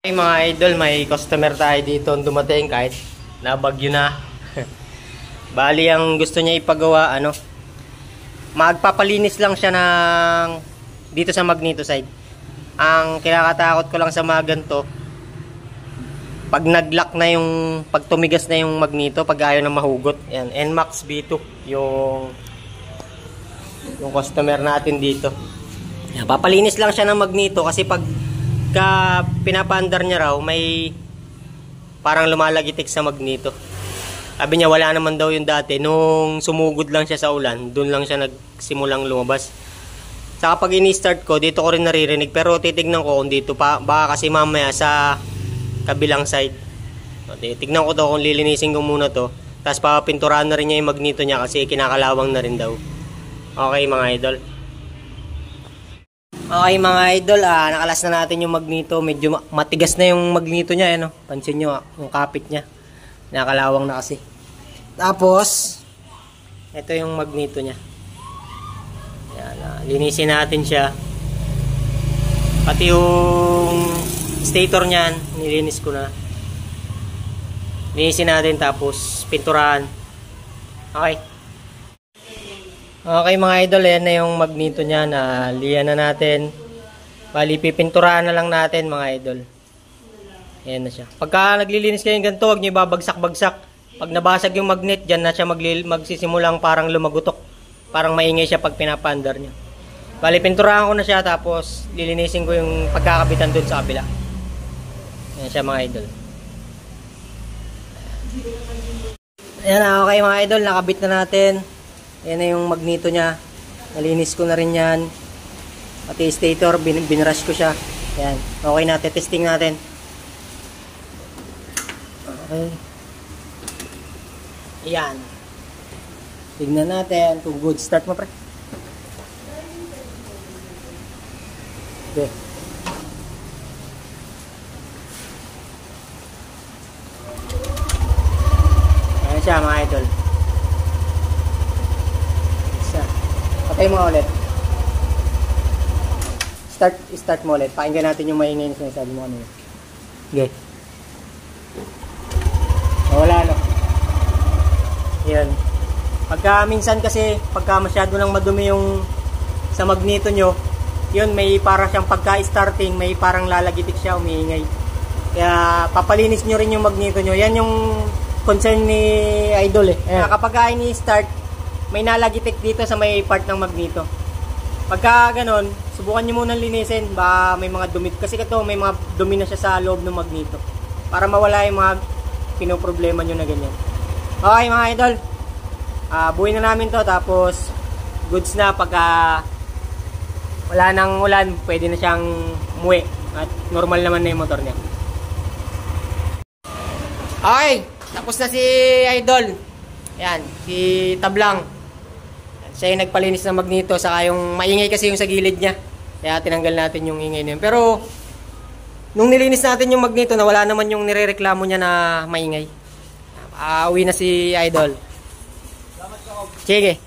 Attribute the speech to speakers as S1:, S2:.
S1: Hey mga idol, may customer tayo dito dumating kahit nabagyo na. Bali ang gusto niya ipagawa magpapalinis lang siya ng dito sa magneto side. Ang kinakatakot ko lang sa mga ganito, pag nag-lock na pag tumigas na yung magneto, pag ayaw na mahugot. Yan, NMAX B2 yung customer natin dito. Yan, papalinis lang siya ng magneto kasi pag pinapaandar niya raw may parang lumalagitik sa magneto. Sabi niya wala naman daw yung dati nung sumugod lang siya sa ulan, doon lang siya nagsimulang lumabas. Saka pag ini-start ko dito ko rin naririnig, pero titignan ko kung dito pa, baka kasi mamaya sa kabilang side. Titignan ko to kung lilinisin ko muna to, tapos papinturahan na rin niya yung magneto niya kasi kinakalawang na rin daw. Okay mga idol. Okay mga idol, nakalas na natin yung magneto. Medyo matigas na yung magneto niya, pansin nyo, yung kapit niya nakalawang na kasi. Tapos ito yung magneto niya. Yan, linisin natin siya. Pati yung stator niyan nilinis ko na. Linisin natin tapos pinturahan. Okay. Okay mga idol, yan na yung magneto niya, na liyan na natin. Bali, pipinturahan na lang natin mga idol. Ayan na siya. Pagka naglilinis kayo ng ganito, huwag nyo babagsak-bagsak. Pag nabasag yung magnet, dyan na siya magsisimulang parang lumagutok. Parang maingay siya pag pinapaandar nyo. Bali, pinturahan ko na siya, tapos lilinisin ko yung pagkakabitan dun sa kabila. Ayan siya mga idol. Ayan na, okay mga idol, nakabit na natin. Ayan na yung magneto niya. Nalinis ko na rin yan. Pati stator, binrush ko siya. Ayan. Okay na, testing natin. Okay. Ayan. Tignan natin kung good. Start mo pre. Okay. Ayan siya mga idol. Patay mo ulit. Start mo ulit. Pakinggan natin yung maingay na sinasabi mo kanina. Okay. Wala Yan. Pagka minsan kasi, pagka masyado nang madumi yung sa magneto nyo, yun may para siyang pagka-starting, may parang lalagitik siya, umiingay. Kaya papalinis nyo rin yung magneto nyo. Yan yung concern ni Idol kapag ini-start, may nalagitik dito sa may part ng magneto. Pagka ganon, subukan nyo muna linisin. Ba may mga dumi. Kasi ito, may mga dumi na siya sa loob ng magneto. Para mawala yung mga pinoproblema nyo na ganyan. Okay mga idol. Buuin na namin to. Tapos, goods na. Pagka wala nang ulan, pwede na siyang umuwi. At normal naman na yung motor niya. Okay. Tapos na si Idol. Yan. Si Tablang. Siya yung nagpalinis ng magneto, saka yung maingay kasi yung sa gilid niya. Kaya tinanggal natin yung ingay na yun. Pero, nung nilinis natin yung magneto na wala naman yung nirereklamo niya na maingay. Uwi na si Idol. Sige.